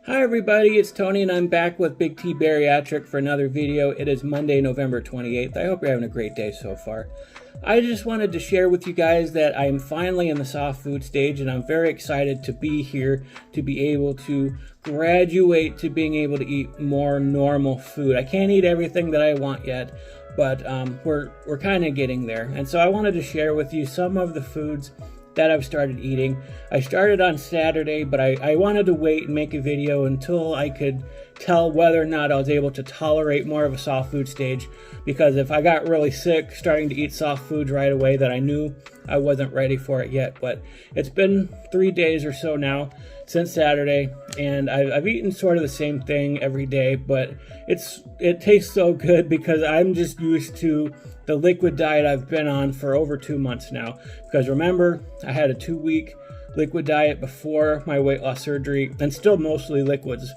Hi everybody, it's Tony and I'm back with Big T Bariatric for another video. It is Monday, November 28th. I hope you're having a great day so far. I just wanted to share with you guys that I'm finally in the soft food stage and I'm very excited to be here to be able to graduate to being able to eat more normal food. I can't eat everything that I want yet, but we're kind of getting there. And so I wanted to share with you some of the foods that I've started eating. I started on Saturday, but I wanted to wait and make a video until I could tell whether or not I was able to tolerate more of a soft food stage, because if I got really sick starting to eat soft foods right away, that I knew I wasn't ready for it yet. But it's been 3 days or so now since Saturday, and I've eaten sort of the same thing every day, but it tastes so good because I'm just used to the liquid diet I've been on for over 2 months now. Because remember, I had a 2-week liquid diet before my weight loss surgery, and still mostly liquids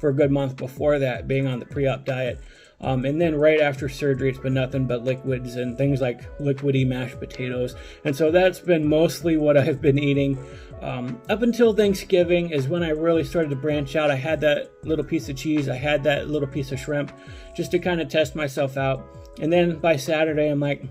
for a good month before that, being on the pre-op diet. And then right after surgery, it's been nothing but liquids and things like liquidy mashed potatoes. And so that's been mostly what I've been eating. Up until Thanksgiving is when I really started to branch out. I had that little piece of cheese, I had that little piece of shrimp, just to kind of test myself out. And then by Saturday, I'm like,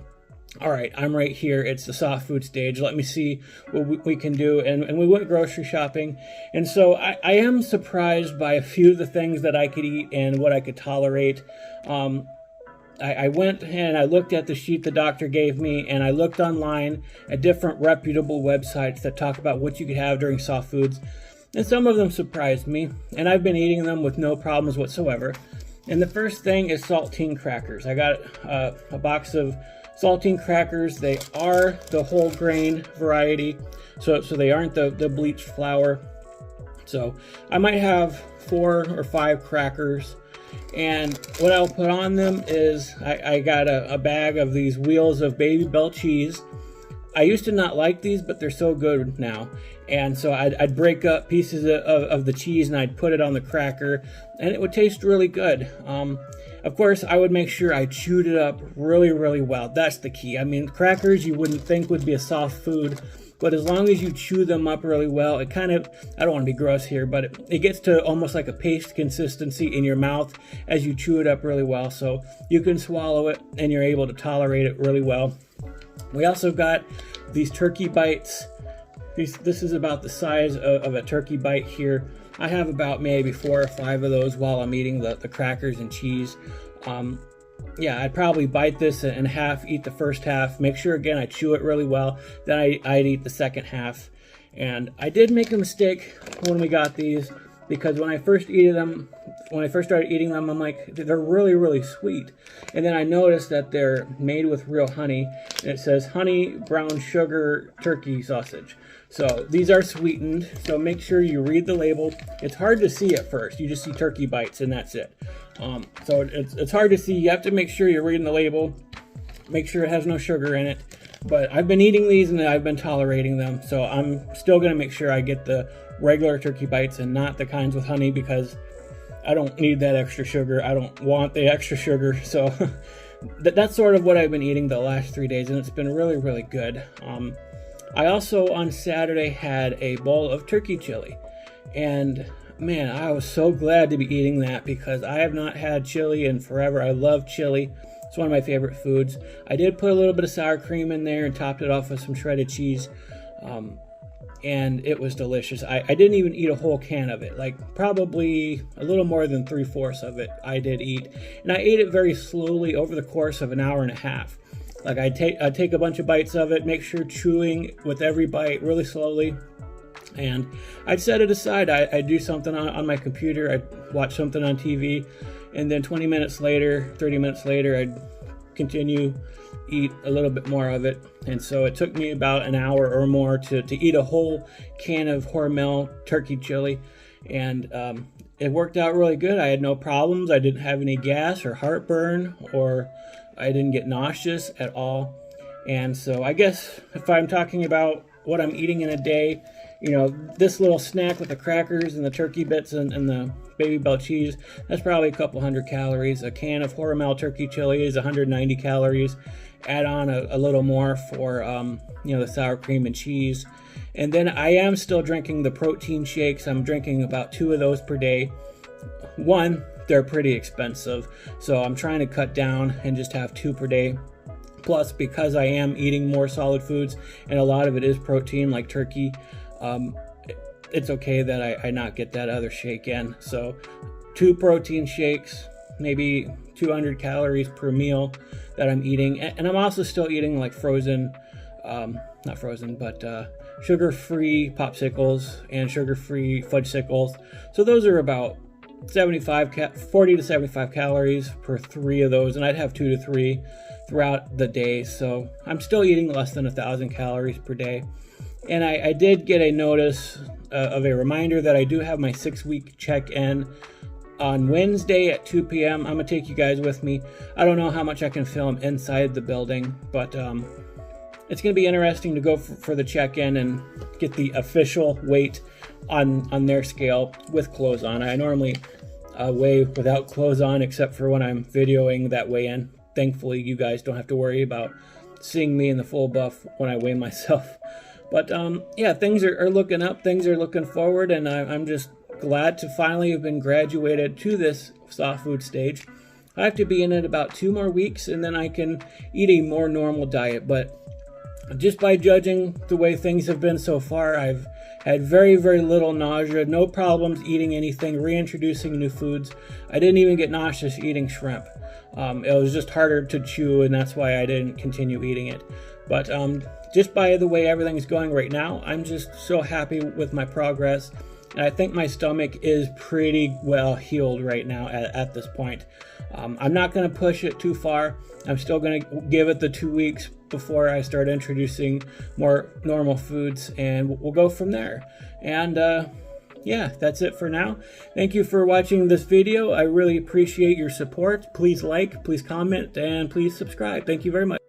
all right, I'm right here. It's the soft food stage. Let me see what we can do. And we went grocery shopping. And so I am surprised by a few of the things that I could eat and what I could tolerate. I went and I looked at the sheet the doctor gave me, and I looked online at different reputable websites that talk about what you could have during soft foods. And some of them surprised me, and I've been eating them with no problems whatsoever. And the first thing is saltine crackers. I got a box of saltine crackers. They are the whole grain variety, so they aren't the bleached flour. So I might have 4 or 5 crackers. And what I'll put on them is I got a bag of these wheels of Baby Bell cheese. I used to not like these, but they're so good now. And so I'd break up pieces of the cheese and I'd put it on the cracker, and it would taste really good. Of course, I would make sure I chewed it up really, really well. That's the key. I mean, crackers you wouldn't think would be a soft food, but as long as you chew them up really well, it kind of, I don't want to be gross here, but it gets to almost like a paste consistency in your mouth as you chew it up really well. So you can swallow it and you're able to tolerate it really well. We also got these turkey bites. This is about the size of a turkey bite here. I have about maybe 4 or 5 of those while I'm eating the crackers and cheese. Yeah, I'd probably bite this in half, eat the first half, make sure again I chew it really well, then I'd eat the second half. And I did make a mistake when we got these, because when I first started eating them, I'm like, they're really, really sweet. And then I noticed that they're made with real honey, and it says honey brown sugar turkey sausage. So these are sweetened, so make sure you read the label. It's hard to see at first. You just see turkey bites and that's it. So it's hard to see. You have to make sure you're reading the label. Make sure it has no sugar in it. But I've been eating these and I've been tolerating them. So I'm still going to make sure I get the regular turkey bites and not the kinds with honey, because I don't need that extra sugar. I don't want the extra sugar. So that's sort of what I've been eating the last 3 days, and it's been really, really good. I also on Saturday had a bowl of turkey chili, and man, I was so glad to be eating that because I have not had chili in forever. I love chili. It's one of my favorite foods. I did put a little bit of sour cream in there and topped it off with some shredded cheese, and it was delicious. I didn't even eat a whole can of it, like probably a little more than 3/4 of it I did eat, and I ate it very slowly over the course of an hour and a half. Like I'd take a bunch of bites of it, make sure chewing with every bite really slowly, and I'd set it aside. I'd do something on my computer, I'd watch something on TV, and then 20 minutes later, 30 minutes later, I'd continue eat a little bit more of it. And so it took me about an hour or more to eat a whole can of Hormel turkey chili, and it worked out really good. I had no problems. I didn't have any gas or heartburn, or I didn't get nauseous at all. And so I guess if I'm talking about what I'm eating in a day, you know, this little snack with the crackers and the turkey bits and the Baby Bell cheese, that's probably a couple hundred calories. A can of Hormel turkey chili is 190 calories. add on a little more for you know, the sour cream and cheese. And then I am still drinking the protein shakes. I'm drinking about 2 of those per day. One, they're pretty expensive, so I'm trying to cut down and just have 2 per day. Plus, because I am eating more solid foods and a lot of it is protein like turkey, it's okay that I not get that other shake in. So 2 protein shakes, maybe 200 calories per meal that I'm eating. And I'm also still eating like frozen, not frozen, but sugar-free popsicles and sugar-free fudgesicles. So those are about 40 to 75 calories per 3 of those, and I'd have 2 to 3 throughout the day. So I'm still eating less than 1,000 calories per day. And I did get a notice of a reminder that I do have my 6-week check-in on Wednesday at 2 p.m. I'm gonna take you guys with me. I don't know how much I can film inside the building, but it's gonna be interesting to go for the check-in and get the official weight on their scale with clothes on. I normally weigh without clothes on, except for when I'm videoing that weigh-in. Thankfully, you guys don't have to worry about seeing me in the full buff when I weigh myself. But yeah, things are looking up, things are looking forward, and I'm just glad to finally have been graduated to this soft food stage. I have to be in it about 2 more weeks, and then I can eat a more normal diet. But just by judging the way things have been so far, I've had very, very little nausea, no problems eating anything, reintroducing new foods. I didn't even get nauseous eating shrimp. It was just harder to chew, and that's why I didn't continue eating it. But just by the way everything's going right now, I'm just so happy with my progress. And I think my stomach is pretty well healed right now at this point. I'm not going to push it too far. I'm still going to give it the 2 weeks before I start introducing more normal foods, and we'll go from there. And yeah, that's it for now. Thank you for watching this video. I really appreciate your support. Please like, please comment, and please subscribe. Thank you very much.